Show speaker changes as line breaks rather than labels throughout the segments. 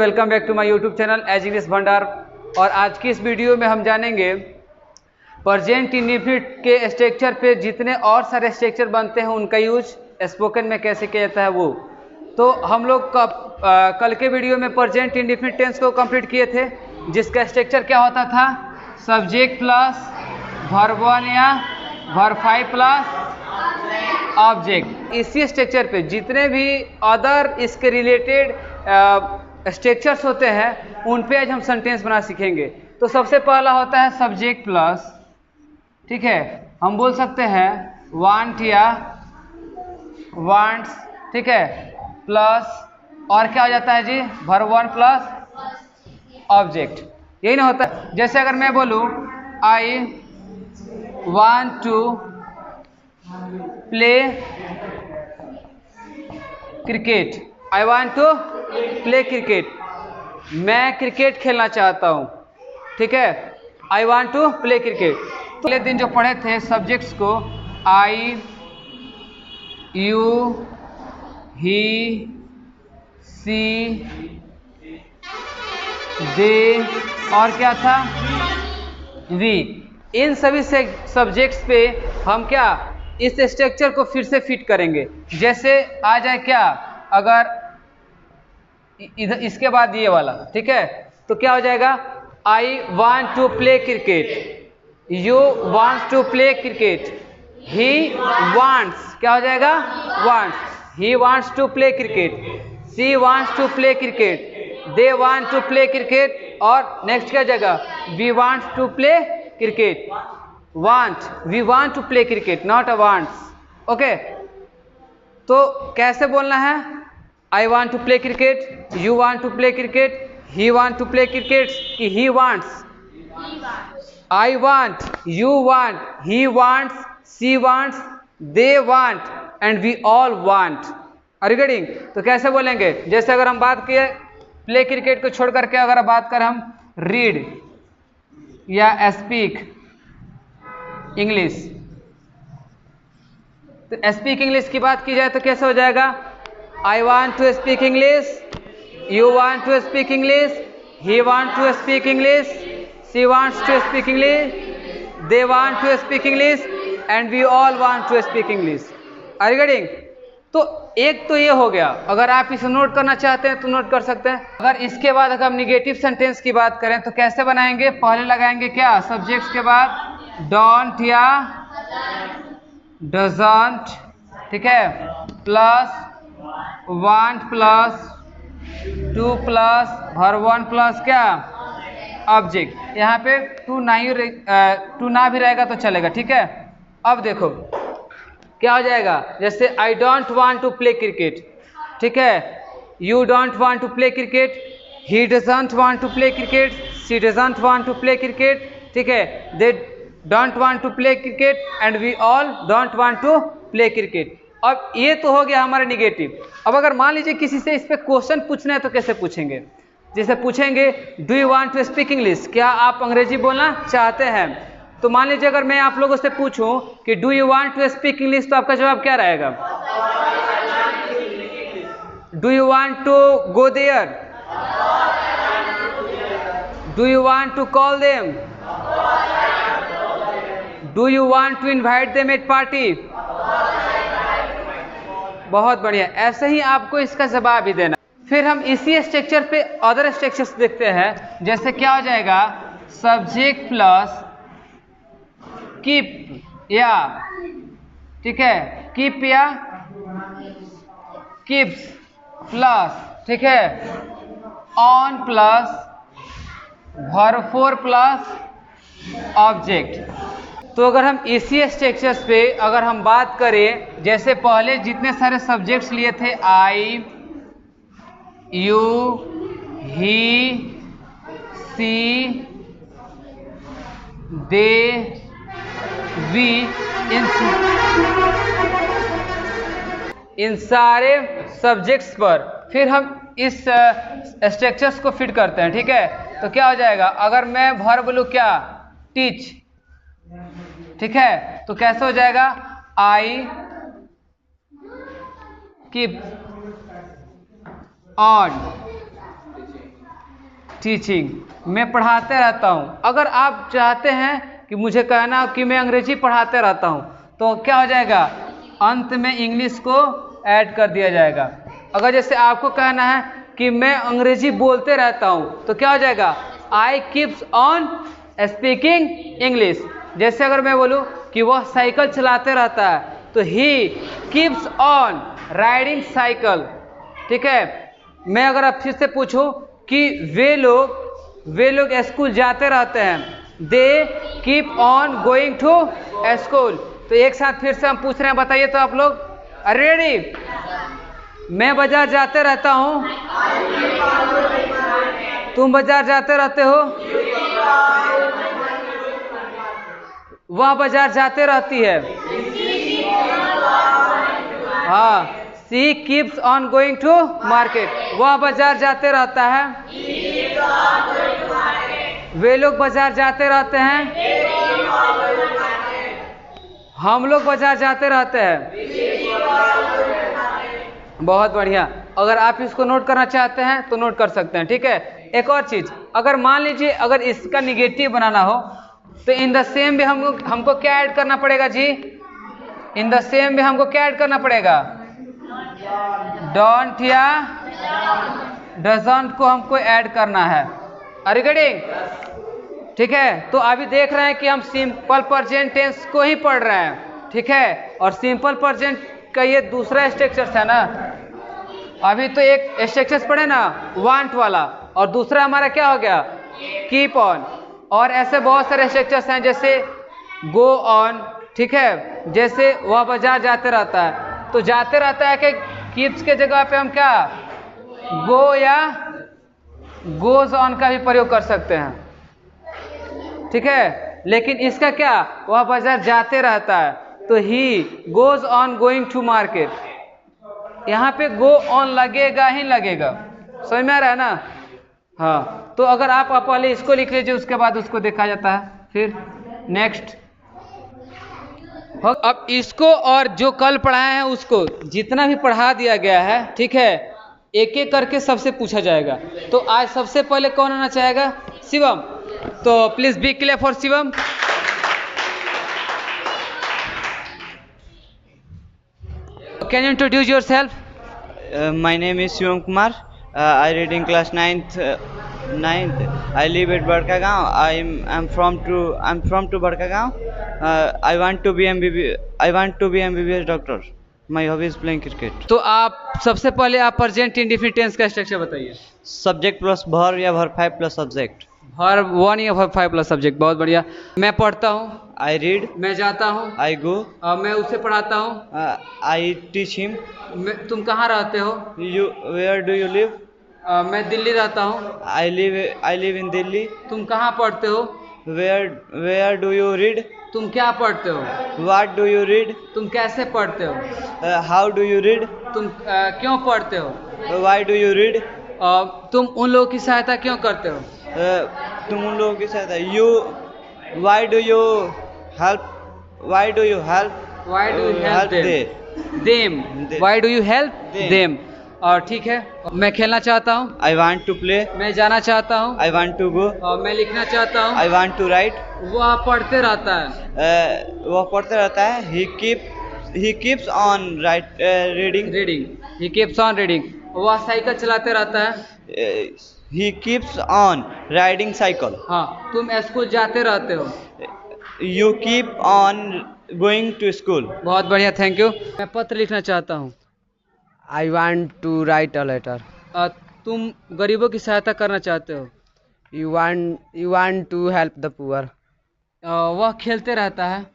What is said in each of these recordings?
Welcome back to my YouTube channel as English Bhandar. और आज की इस वीडियो में हम जानेंगे प्रेजेंट इंडेफिनिट के स्ट्रक्चर पे जितने और सारे स्ट्रक्चर बनते हैं उनका यूज स्पोकन में कैसे किया जाता है वो। तो हम लोग कल के वीडियो में प्रेजेंट इंडेफिनिट टेंस को कंप्लीट किए थे, जिसका स्ट्रक्चर क्या होता था, सब्जेक्ट प्लस वर्ब 1 या वर्ब 5 प्लस ऑब्जेक्ट। इसी स्ट्रक्चर पे जितने भी अदर इसके रिलेटेड स्ट्रक्चर्स होते हैं उन पे आज हम सेंटेंस बना सीखेंगे। तो सबसे पहला होता है सब्जेक्ट प्लस, ठीक है, हम बोल सकते हैं वांट या वांट्स, ठीक है, प्लस और क्या हो जाता है जी, वर्ब 1 प्लस ऑब्जेक्ट, यही ना होता है। जैसे अगर मैं बोलूं I want to play cricket, I want to play cricket, मैं क्रिकेट खेलना चाहता हूँ, ठीक है, I want to play cricket. तो अगले दिन जो पढ़े थे सब्जेक्ट्स को, आई, यू, ही, सी, दे और क्या था, वी, इन सभी से सब्जेक्ट्स पे हम क्या इस स्ट्रक्चर को फिर से फिट करेंगे। जैसे आ जाए क्या, अगर इधर इसके बाद ये वाला, ठीक है, तो क्या हो जाएगा, I want to play cricket, you wants to play cricket, he wants, क्या हो जाएगा, wants, he wants to play cricket, she wants to play cricket, they want to play cricket, और नेक्स्ट क्या जगह, we wants to play cricket, want, we want to play cricket, not a wants, okay. तो कैसे बोलना है, I want to play cricket, you want to play cricket, he want to play cricket कि he wants, I want, you want, he wants, she wants, they want and we all want. Are you getting? तो कैसे बोलेंगे, जैसे अगर हम बात किए play cricket को छोड़ करके अगर बात करें हम रीड या स्पीक इंग्लिश, तो स्पीक इंग्लिश की बात की जाए तो कैसे हो जाएगा, I want to speak English, you want to speak English, he want to speak English, she wants to speak English, they want to speak English and we all want to speak English. Are you getting? तो एक तो ये हो गया, अगर आप इसे note करना चाहते हैं तो नोट कर सकते हैं। अगर इसके बाद अगर हम निगेटिव सेंटेंस की बात करें तो कैसे बनाएंगे, पहले लगाएंगे क्या, सब्जेक्ट्स के बाद डोंट या डजंट, ठीक है, plus want plus two plus verb 1 plus क्या ऑब्जेक्ट। यहाँ पे टू ना भी रहेगा तो चलेगा, ठीक है। अब देखो क्या हो जाएगा, जैसे I don't want to play cricket, ठीक है, you don't want to play cricket, he doesn't want to play cricket, she doesn't want to play cricket, ठीक है, they don't want to play cricket and we all don't want to play cricket. अब ये तो हो गया हमारे negative. अब अगर मान लीजिए किसी से इस पे क्वेश्चन पूछना है तो कैसे पूछेंगे, जैसे पूछेंगे do you want to speak English, क्या आप अंग्रेजी बोलना चाहते हैं। तो मान लीजिए अगर मैं आप लोगों से पूछूं कि do you want to speak English, तो आपका जवाब क्या रहेगा, do you want to go there, do you want to call them, do you want to invite them at party. बहुत बढ़िया, ऐसे ही आपको इसका जवाब भी देना। फिर हम इसी स्ट्रक्चर पे अदर स्ट्रक्चर्स देखते हैं, जैसे क्या हो जाएगा, सब्जेक्ट प्लस कीप या, ठीक है, कीप या कीप्स प्लस, ठीक है, on plus verb 4 plus object. तो अगर हम इसी स्ट्रक्चर्स पे अगर हम बात करें, जैसे पहले जितने सारे सब्जेक्ट्स लिए थे, आई, you, he, C, they, we, इन सारे सब्जेक्ट्स पर फिर हम इस स्ट्रक्चर्स को फिट करते हैं, ठीक है। तो क्या हो जाएगा, अगर मैं वर्ब बोलूं क्या, टीच, ठीक है, तो कैसे हो जाएगा, आई कीप ऑन, टीचिंग, मैं पढ़ाते रहता हूँ। अगर आप चाहते हैं कि मुझे कहना हो कि मैं अंग्रेजी पढ़ाते रहता हूँ, तो क्या हो जाएगा, अंत में इंग्लिश को ऐड कर दिया जाएगा। अगर जैसे आपको कहना है कि मैं अंग्रेजी बोलते रहता हूँ, तो क्या हो जाएगा, I keeps on speaking English. जैसे अगर मैं बोलूँ कि वह साइकिल चलाते रहता है, तो he keeps on riding cycle. ठीक है। मैं अगर आप फिर से पूछूं कि वे लोग स्कूल जाते रहते हैं, they keep on going to school. तो एक साथ फिर से हम पूछ रहे हैं, बताइए तो आप लोग, रेडी? मैं बाजार जाते रहता हूँ, तुम बाजार जाते रहते हो, वह बाजार जाते रहती है। हाँ, she keeps on going to market, वह बाजार जाते रहता है। वे लोग बाजार जाते रहते हैं, हम लोग बाजार जाते रहते हैं। बहुत बढ़िया। अगर आप इसको नोट करना चाहते हैं तो नोट कर सकते हैं। ठीक है। एक और चीज, अगर मान लीजिए अगर इसका निगेटिव बनाना हो, तो इन द सेम भी हमको क्या ऐड करना पड़ेगा जी? इन द सेम भी हमको क्या ऐड करना पड़ेगा? डोंट या डजंट को हमको ऐड करना है। Are you getting? ठीक है। तो अभी देख रहे हैं कि हम सिंपल प्रेजेंट टेंस को ही पढ़ रहे हैं। ठीक है। और सिंपल प्रेजेंट का ये दूसरा स्ट्रक्चर है ना। अभी तो एक स्ट्रक्चर पढ़े ना, वांट वाला, और दूसरा हमारा क्या हो गया, कीप ऑन। और ऐसे बहुत सारे स्ट्रक्चर्स हैं, जैसे गो ऑन। ठीक है। जैसे वह बाजार जाते रहता है, तो जाते रहता है कि कीप्स के जगह पे हम क्या गो या गोज ऑन का भी प्रयोग कर सकते हैं। ठीक है। लेकिन इसका क्या, वह बाजार जाते रहता है, तो he goes on going to market. यहाँ पे गो ऑन लगेगा ही लगेगा। समझ में आ रहा है ना? हाँ। तो अगर आप पहले इसको लिख लीजिए, उसके बाद उसको देखा जाता है। फिर नेक्स्ट, अब इसको और जो कल पढ़ाया है उसको जितना भी पढ़ा दिया गया है, ठीक है, एक एक करके सबसे पूछा जाएगा। तो आज सबसे पहले कौन आना चाहेगा? शिवम। तो please be clap for Shivam. Can you introduce yourself?
My name is Shivam Kumar. I read in class 9th. I live at Barkagaon. I'm from to Barkagaon. I want to be MBBS doctor. My hobby is playing cricket.
तो आप सबसे पहले आप present indefinite tense का structure बताइए।
Subject plus verb या verb 5 plus subject.
Verb 1 या verb 5 plus subject. बहुत बढ़िया। मैं पढ़ता हूँ,
I read.
मैं जाता हूँ,
I go.
मैं उसे पढ़ाता हूँ।
I teach him.
तुम कहाँ रहते हो?
Where do you live?
मैं दिल्ली रहता हूँ।
I live in Delhi.
तुम कहाँ पढ़ते हो?
Where do you read?
तुम क्या पढ़ते हो?
What do you read?
तुम कैसे पढ़ते हो?
How do you read?
तुम क्यों पढ़ते हो?
Why do you read?
तुम उन लोगों की सहायता क्यों करते हो?
तुम उन लोगों के साथ why do you help
Why do you help them? Why do you help them? और ठीक है, मैं खेलना चाहता हूँ।
I want to play.
मैं जाना चाहता हूँ।
I want to go.
और मैं लिखना चाहता हूँ।
I want to write.
वह पढ़ते रहता है।
वह पढ़ते रहता है। He keeps on reading.
He keeps on reading. वह साइकिल चलाते रहता है।
He keeps on riding cycle.
हाँ, तुम स्कूल जाते रहते हो।
You keep on going to school.
बहुत बढ़िया, थैंक यू। मैं पत्र लिखना चाहता हूँ।
I want to write a letter.
तुम गरीबों की सहायता करना चाहते हो।
You want to help the poor.
वह खेलते रहता है।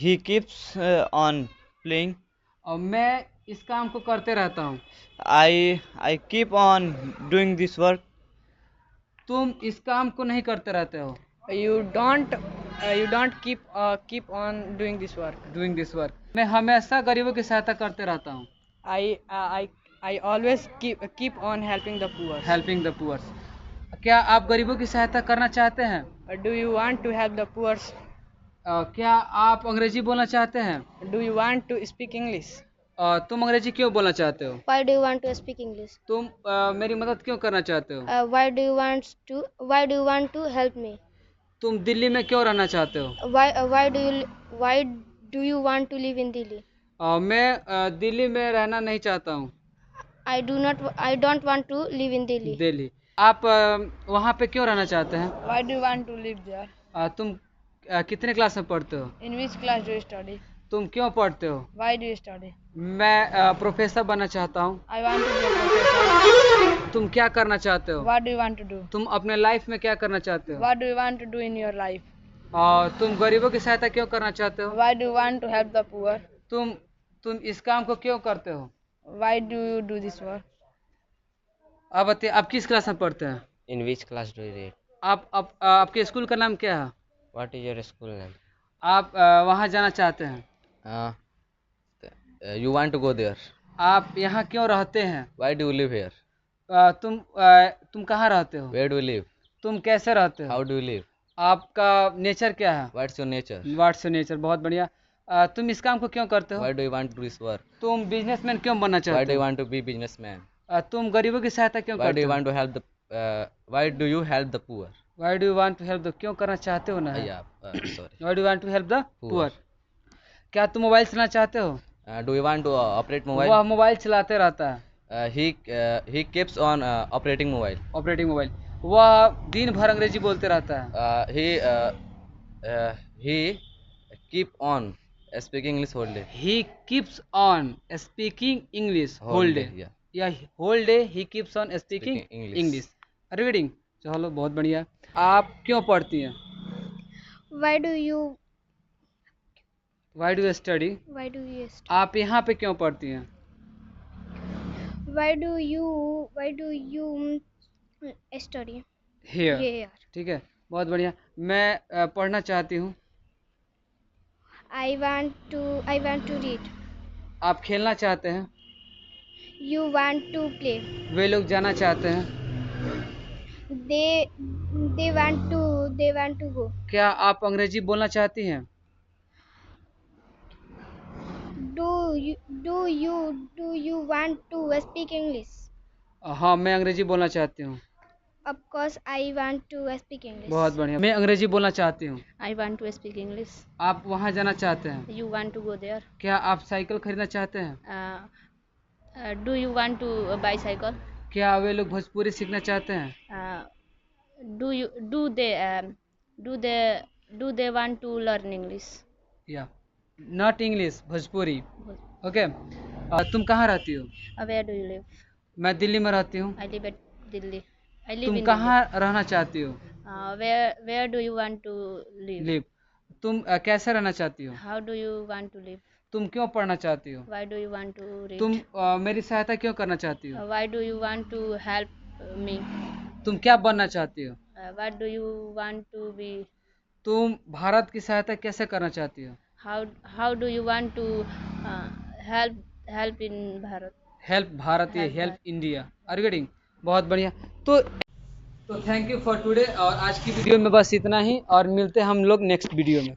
He keeps on playing.
और मैं इस काम को करते रहता हूँ।
I keep on doing this work.
तुम इस काम को नहीं करते रहते हो।
You don't keep on doing this work.
मैं हमेशा गरीबों की सहायता करते रहता हूँ।
I always keep on helping the poor.
क्या आप गरीबों की सहायता करना चाहते हैं?
Do you want to help the poor?
क्या आप अंग्रेजी बोलना चाहते हैं?
Do you want to speak English?
तुम अंग्रेजी क्यों बोलना चाहते हो?
Why do you want to speak English?
तुम मेरी मदद क्यों करना चाहते हो?
Why do you want to help me?
तुम दिल्ली में क्यों रहना चाहते हो?
Why do you want to live in Delhi?
मैं दिल्ली में रहना नहीं चाहता हूँ।
I don't want to live in Delhi.
Delhi. आप वहाँ पे क्यों रहना चाहते हैं?
Why do you want to live there?
तुम कितने क्लास में पढ़ते हो?
In which class do you study?
तुम क्यों पढ़ते हो?
Why do you study?
मैं प्रोफेसर बनना चाहता हूँ।
I want to be a professor.
तुम क्या करना चाहते हो?
What do you want to do?
तुम अपने लाइफ में क्या करना चाहते हो?
What do you want to do in your life?
और तुम गरीबों की सहायता क्यों करना चाहते हो?
Why do you want to help the poor?
तुम इस काम को क्यों करते हो?
Why do you do this work?
आप बताइए, आप किस क्लास में पढ़ते हैं?
In which class do you read?
आपके स्कूल का नाम क्या है?
What is your school name?
आप वहाँ जाना चाहते हैं?
You want to go there.
आप यहाँ क्यों रहते हैं?
Why do you live here?
तुम कहाँ रहते हो?
Where do you live?
तुम कैसे रहते हो?
How do you live?
आपका नेचर क्या है?
What's your nature?
What's your nature? बहुत बढ़िया। तुम इस काम को क्यों करते हो?
Why do you want to do this work?
तुम बिजनेसमैन क्यों बनना
Why
चाहते
do you
हो?
want to be businessman?
तुम गरीबों की सहायता क्यों
Why do
करते
you
हो?
want to help the? Why do you help the poor?
Why do you want to help the? क्यों करना चाहते हो ना?
Yeah. Sorry.
Why do you want to help the
Poor.
poor? क्या तुम mobile चलाना चाहते हो?
Do you want to operate
वह
mobile?
मोबाइल चलाते रहता है,
He keeps on operating mobile.
Operating mobile. वह दिन भर अंग्रेजी बोलते रहता है।
He keep on speaking English whole day.
He keeps on speaking English whole day.
Yeah.
या whole day he keeps on speaking
Speaking English.
English. Reading. चलो बहुत बढ़िया। आप क्यों पढ़ती हैं?
Why do you
Why do you study?
study?
आप यहाँ पे क्यों पढ़ती हैं?
Why do you study
Here.
here?
ठीक है, बहुत बढ़िया। मैं पढ़ना चाहती हूँ।
I want to read.
आप खेलना चाहते हैं।
You want to play.
वे लोग जाना चाहते हैं।
They want to go.
क्या आप अंग्रेजी बोलना चाहती हैं?
Do you want to speak English?
हाँ, मैं अंग्रेजी बोलना चाहती हूँ।
Of course, I want to speak English.
बहुत बढ़िया। मैं अंग्रेजी बोलना चाहती हूँ।
I want to speak English.
आप वहाँ जाना चाहते हैं।
You want to go there?
क्या आप साइकिल खरीदना चाहते हैं?
Do you want to bicycle?
क्या वे लोग भोजपुरी सीखना चाहते हैं?
Do they want to learn English?
या नॉट इंग्लिश, भोजपुरी। ओके। तुम कहाँ रहती हो?
Where do you live?
मैं दिल्ली में रहती हूँ।
I live at Delhi. I live
तुम
in
कहाँ रहना चाहती हो?
Delhi. Where do you want to live?
Live. तुम कैसे रहना चाहती हो?
How do you want to live?
तुम क्यों पढ़ना चाहती हो?
Why do you want to read?
तुम मेरी सहायता क्यों करना चाहती हो?
Why do you want to help me?
तुम क्या बनना चाहती हो?
What do you want to be?
तुम भारत की सहायता कैसे करना चाहती हो?
How do you want to help in Bharat?
Help Bharat या
Help
help
Bharat.
India. Are you getting? बहुत बढ़िया। तो थैंक यू फॉर टुडे। और आज की वीडियो में बस इतना ही, और मिलते हैं हम लोग नेक्स्ट वीडियो में।